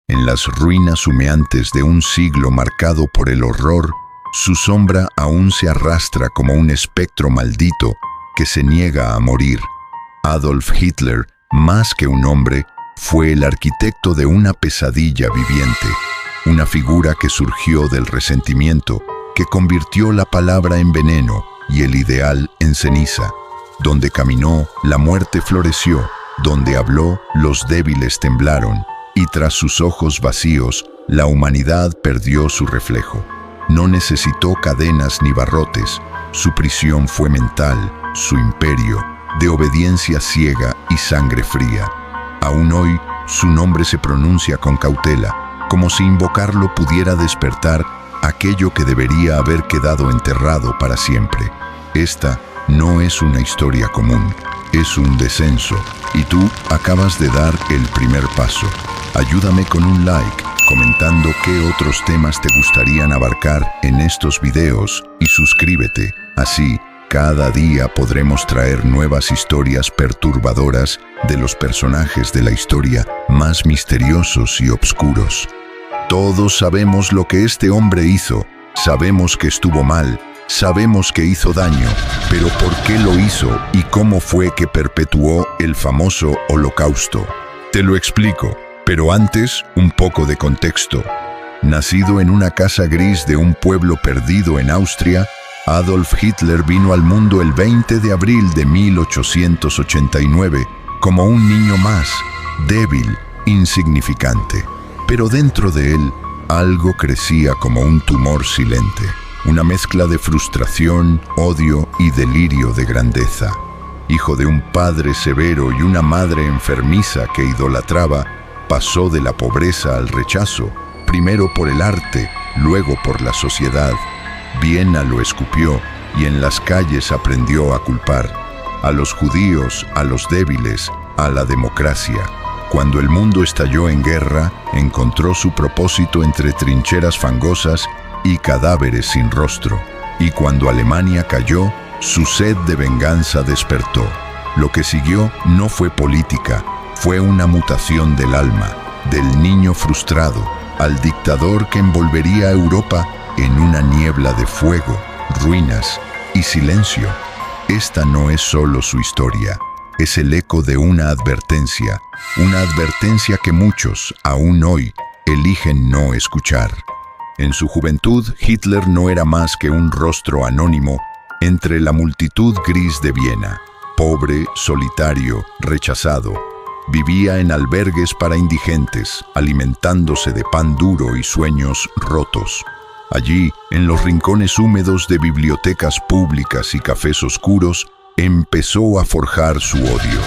En las ruinas humeantes de un siglo marcado por el horror, su sombra aún se arrastra como un espectro maldito que se niega a morir. Adolf Hitler, más que un hombre, fue el arquitecto de una pesadilla viviente, una figura que surgió del resentimiento, que convirtió la palabra en veneno y el ideal en ceniza. Donde caminó, la muerte floreció, donde habló, los débiles temblaron, y tras sus ojos vacíos, la humanidad perdió su reflejo. No necesitó cadenas ni barrotes, su prisión fue mental, su imperio, de obediencia ciega y sangre fría. Aún hoy, su nombre se pronuncia con cautela, como si invocarlo pudiera despertar aquello que debería haber quedado enterrado para siempre. Esta no es una historia común, es un descenso, y tú acabas de dar el primer paso. Ayúdame con un like, comentando qué otros temas te gustarían abarcar en estos videos y suscríbete. Así, cada día podremos traer nuevas historias perturbadoras de los personajes de la historia más misteriosos y oscuros. Todos sabemos lo que este hombre hizo, sabemos que estuvo mal, sabemos que hizo daño, pero ¿por qué lo hizo y cómo fue que perpetuó el famoso Holocausto? Te lo explico, pero antes un poco de contexto. Nacido en una casa gris de un pueblo perdido en Austria, Adolf Hitler vino al mundo el 20 de abril de 1889 como un niño más, débil, insignificante. Pero dentro de él, algo crecía como un tumor silente, una mezcla de frustración, odio y delirio de grandeza. Hijo de un padre severo y una madre enfermiza que idolatraba, pasó de la pobreza al rechazo, primero por el arte, luego por la sociedad. Viena lo escupió y en las calles aprendió a culpar a los judíos, a los débiles, a la democracia. Cuando el mundo estalló en guerra, encontró su propósito entre trincheras fangosas y cadáveres sin rostro. Y cuando Alemania cayó, su sed de venganza despertó. Lo que siguió no fue política, fue una mutación del alma, del niño frustrado, al dictador que envolvería a Europa en una niebla de fuego, ruinas y silencio. Esta no es solo su historia, es el eco de una advertencia que muchos, aún hoy, eligen no escuchar. En su juventud, Hitler no era más que un rostro anónimo entre la multitud gris de Viena. Pobre, solitario, rechazado. Vivía en albergues para indigentes, alimentándose de pan duro y sueños rotos. Allí, en los rincones húmedos de bibliotecas públicas y cafés oscuros, empezó a forjar su odio.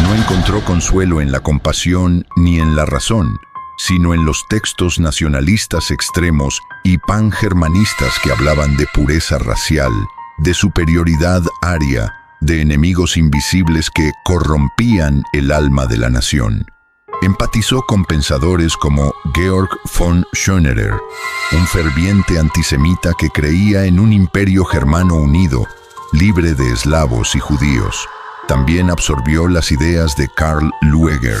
No encontró consuelo en la compasión ni en la razón, sino en los textos nacionalistas extremos y pangermanistas que hablaban de pureza racial, de superioridad aria, de enemigos invisibles que corrompían el alma de la nación. Empatizó con pensadores como Georg von Schönerer, un ferviente antisemita que creía en un imperio germano unido, libre de eslavos y judíos. También absorbió las ideas de Karl Lueger,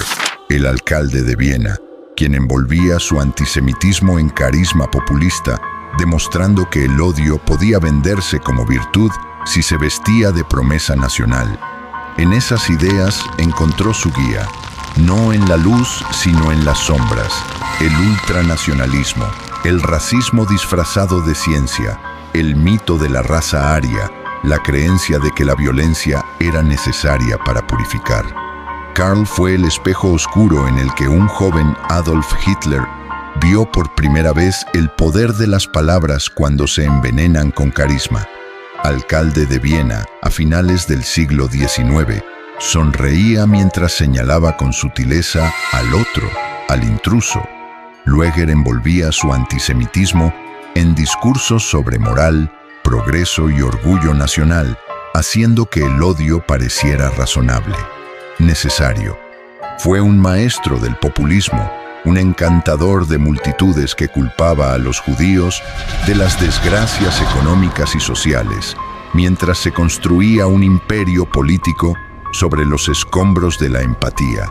el alcalde de Viena, quien envolvía su antisemitismo en carisma populista, demostrando que el odio podía venderse como virtud si se vestía de promesa nacional. En esas ideas encontró su guía, no en la luz, sino en las sombras, el ultranacionalismo, el racismo disfrazado de ciencia, el mito de la raza aria, la creencia de que la violencia era necesaria para purificar. Karl fue el espejo oscuro en el que un joven Adolf Hitler vio por primera vez el poder de las palabras cuando se envenenan con carisma. Alcalde de Viena a finales del siglo XIX, sonreía mientras señalaba con sutileza al otro, al intruso. Lueger envolvía su antisemitismo en discursos sobre moral, progreso y orgullo nacional, haciendo que el odio pareciera razonable, necesario. Fue un maestro del populismo, un encantador de multitudes que culpaba a los judíos de las desgracias económicas y sociales, mientras se construía un imperio político sobre los escombros de la empatía.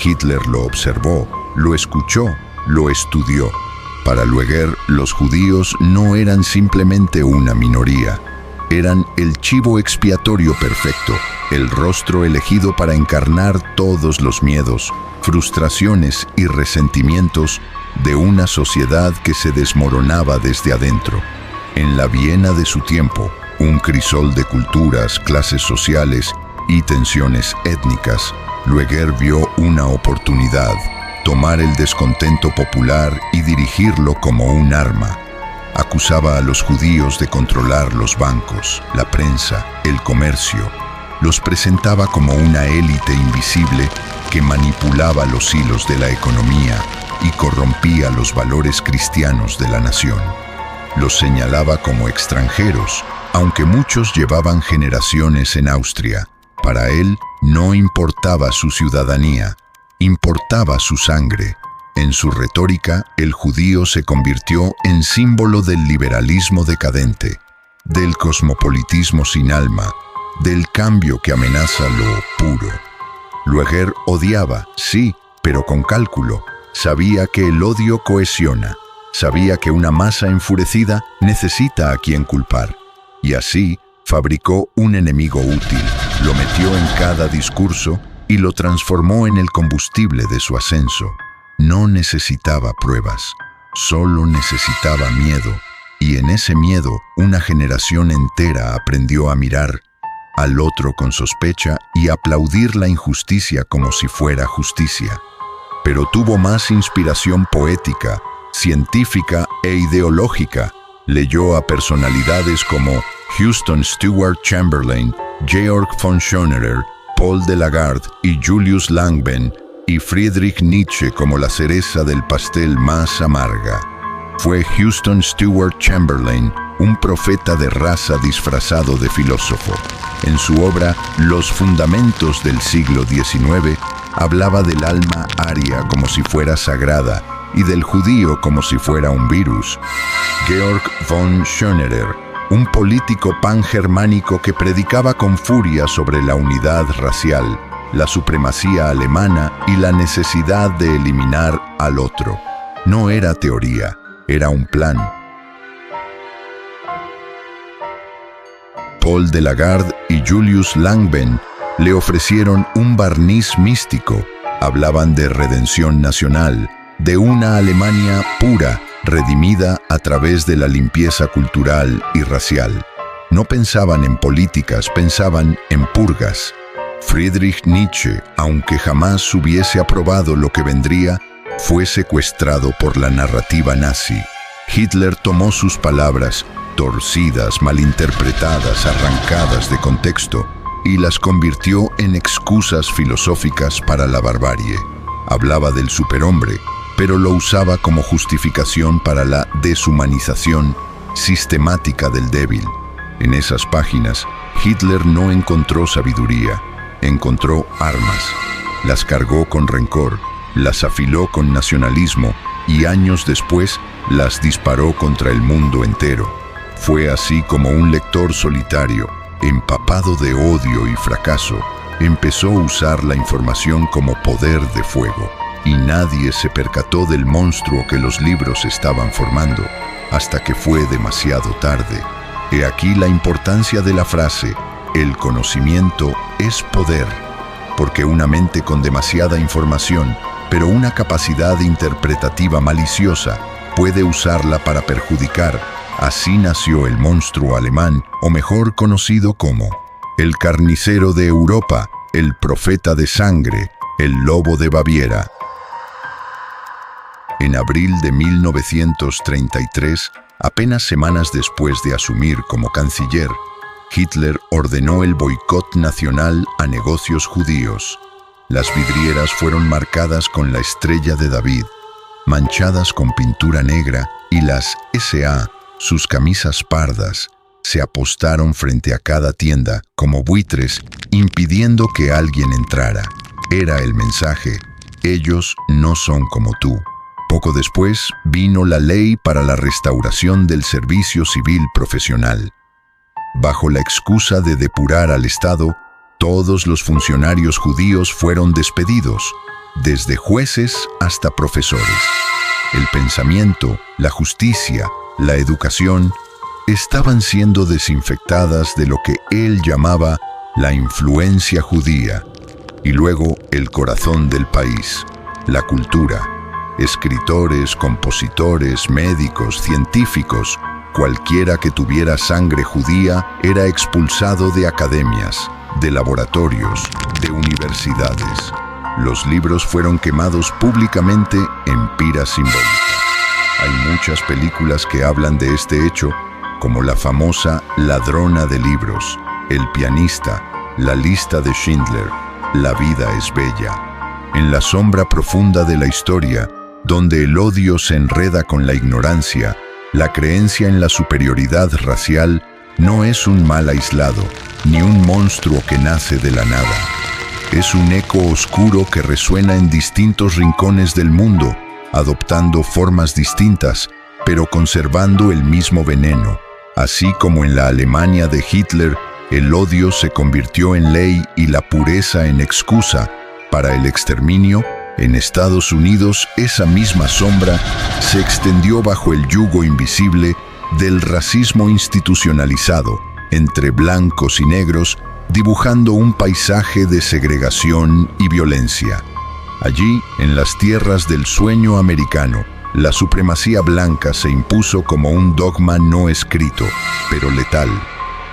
Hitler lo observó, lo escuchó lo estudió. Para Lueger, los judíos no eran simplemente una minoría. Eran el chivo expiatorio perfecto, el rostro elegido para encarnar todos los miedos, frustraciones y resentimientos de una sociedad que se desmoronaba desde adentro. En la Viena de su tiempo, un crisol de culturas, clases sociales y tensiones étnicas, Lueger vio una oportunidad: tomar el descontento popular y dirigirlo como un arma. Acusaba a los judíos de controlar los bancos, la prensa, el comercio. Los presentaba como una élite invisible que manipulaba los hilos de la economía y corrompía los valores cristianos de la nación. Los señalaba como extranjeros, aunque muchos llevaban generaciones en Austria. Para él no importaba su ciudadanía, importaba su sangre. En su retórica, el judío se convirtió en símbolo del liberalismo decadente, del cosmopolitismo sin alma, del cambio que amenaza lo puro. Lueger odiaba, sí, pero con cálculo. Sabía que el odio cohesiona, sabía que una masa enfurecida necesita a quien culpar. Y así fabricó un enemigo útil, lo metió en cada discurso y lo transformó en el combustible de su ascenso. No necesitaba pruebas, solo necesitaba miedo, y en ese miedo una generación entera aprendió a mirar al otro con sospecha y aplaudir la injusticia como si fuera justicia. Pero tuvo más inspiración poética, científica e ideológica. Leyó a personalidades como Houston Stewart Chamberlain, Georg von Schonerer, Paul de Lagarde y Julius Langben, y Friedrich Nietzsche como la cereza del pastel más amarga. Fue Houston Stewart Chamberlain, un profeta de raza disfrazado de filósofo. En su obra Los Fundamentos del siglo XIX, hablaba del alma aria como si fuera sagrada y del judío como si fuera un virus. Georg von Schonerer, un político pangermánico que predicaba con furia sobre la unidad racial, la supremacía alemana y la necesidad de eliminar al otro. No era teoría, era un plan. Paul de Lagarde y Julius Langben le ofrecieron un barniz místico. Hablaban de redención nacional, de una Alemania pura, redimida a través de la limpieza cultural y racial. No pensaban en políticas, pensaban en purgas. Friedrich Nietzsche, aunque jamás hubiese aprobado lo que vendría, fue secuestrado por la narrativa nazi. Hitler tomó sus palabras, torcidas, malinterpretadas, arrancadas de contexto, y las convirtió en excusas filosóficas para la barbarie. Hablaba del superhombre, pero lo usaba como justificación para la deshumanización sistemática del débil. En esas páginas, Hitler no encontró sabiduría, encontró armas. Las cargó con rencor, las afiló con nacionalismo y años después las disparó contra el mundo entero. Fue así como un lector solitario, empapado de odio y fracaso, empezó a usar la información como poder de fuego. Y nadie se percató del monstruo que los libros estaban formando, hasta que fue demasiado tarde. He aquí la importancia de la frase: el conocimiento es poder, porque una mente con demasiada información, pero una capacidad interpretativa maliciosa, puede usarla para perjudicar. Así nació el monstruo alemán, o mejor conocido como el carnicero de Europa, el profeta de sangre, el lobo de Baviera. En abril de 1933, apenas semanas después de asumir como canciller, Hitler ordenó el boicot nacional a negocios judíos. Las vidrieras fueron marcadas con la estrella de David, manchadas con pintura negra, y las SA, sus camisas pardas, se apostaron frente a cada tienda como buitres, impidiendo que alguien entrara. Era el mensaje: ellos no son como tú. Poco después vino la ley para la restauración del servicio civil profesional. Bajo la excusa de depurar al Estado, todos los funcionarios judíos fueron despedidos, desde jueces hasta profesores. pensamiento, la justicia, la educación, estaban siendo desinfectadas de lo que él llamaba la influencia judía, y luego el corazón del país, la cultura. Escritores, compositores, médicos, científicos, cualquiera que tuviera sangre judía era expulsado de academias, de laboratorios, de universidades. Los libros fueron quemados públicamente en pira simbólica. Hay muchas películas que hablan de este hecho, como la famosa Ladrona de libros, El pianista, La lista de Schindler, La vida es bella. En la sombra profunda de la historia, donde el odio se enreda con la ignorancia, la creencia en la superioridad racial no es un mal aislado, ni un monstruo que nace de la nada. Es un eco oscuro que resuena en distintos rincones del mundo, adoptando formas distintas, pero conservando el mismo veneno. Así como en la Alemania de Hitler, el odio se convirtió en ley y la pureza en excusa para el exterminio, en Estados Unidos esa misma sombra se extendió bajo el yugo invisible del racismo institucionalizado entre blancos y negros, dibujando un paisaje de segregación y violencia. Allí, en las tierras del sueño americano, la supremacía blanca se impuso como un dogma no escrito, pero letal.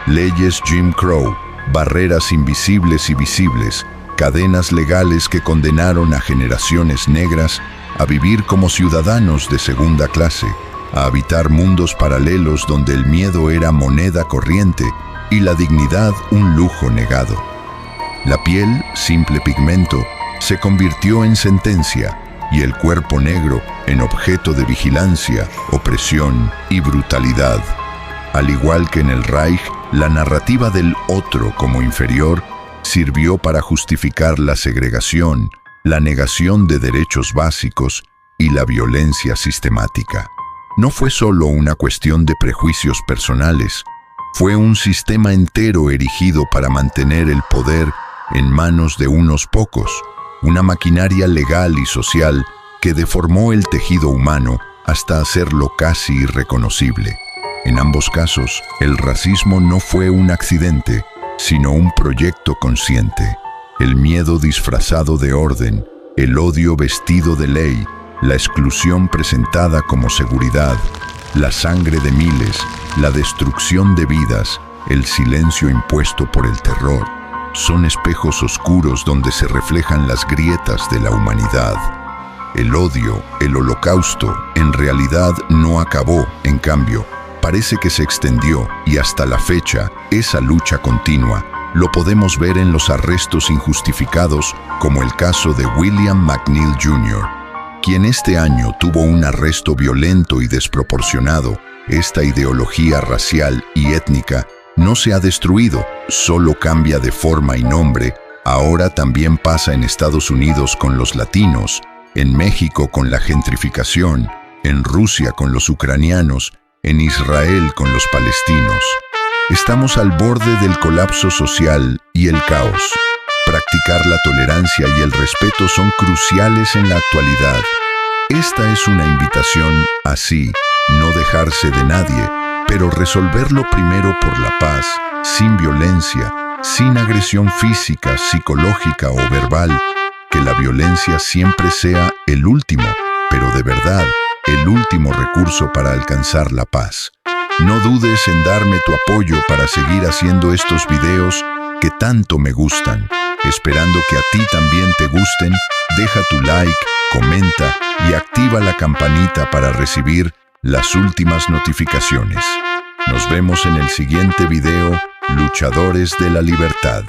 Leyes Jim Crow, barreras invisibles y visibles, cadenas legales que condenaron a generaciones negras a vivir como ciudadanos de segunda clase, a habitar mundos paralelos donde el miedo era moneda corriente y la dignidad un lujo negado. La piel, simple pigmento, se convirtió en sentencia y el cuerpo negro en objeto de vigilancia, opresión y brutalidad. Al igual que en el Reich, la narrativa del otro como inferior sirvió para justificar la segregación, la negación de derechos básicos y la violencia sistemática. No fue solo una cuestión de prejuicios personales, fue un sistema entero erigido para mantener el poder en manos de unos pocos, una maquinaria legal y social que deformó el tejido humano hasta hacerlo casi irreconocible. En ambos casos, el racismo no fue un accidente, sino un proyecto consciente. El miedo disfrazado de orden, el odio vestido de ley, la exclusión presentada como seguridad, la sangre de miles, la destrucción de vidas, el silencio impuesto por el terror, son espejos oscuros donde se reflejan las grietas de la humanidad. El odio, el holocausto, en realidad no acabó, en cambio, parece que se extendió y hasta la fecha, esa lucha continua, lo podemos ver en los arrestos injustificados como el caso de William McNeil Jr., quien este año tuvo un arresto violento y desproporcionado. Esta ideología racial y étnica no se ha destruido, solo cambia de forma y nombre. Ahora también pasa en Estados Unidos con los latinos, en México con la gentrificación, en Rusia con los ucranianos, en Israel con los palestinos. Estamos al borde del colapso social y el caos. Practicar la tolerancia y el respeto son cruciales en la actualidad. Esta es una invitación así, no dejarse de nadie, pero resolverlo primero por la paz, sin violencia, sin agresión física, psicológica o verbal, que la violencia siempre sea el último, pero de verdad, el último recurso para alcanzar la paz. No dudes en darme tu apoyo para seguir haciendo estos videos que tanto me gustan. Esperando que a ti también te gusten, deja tu like, comenta y activa la campanita para recibir las últimas notificaciones. Nos vemos en el siguiente video, Luchadores de la Libertad.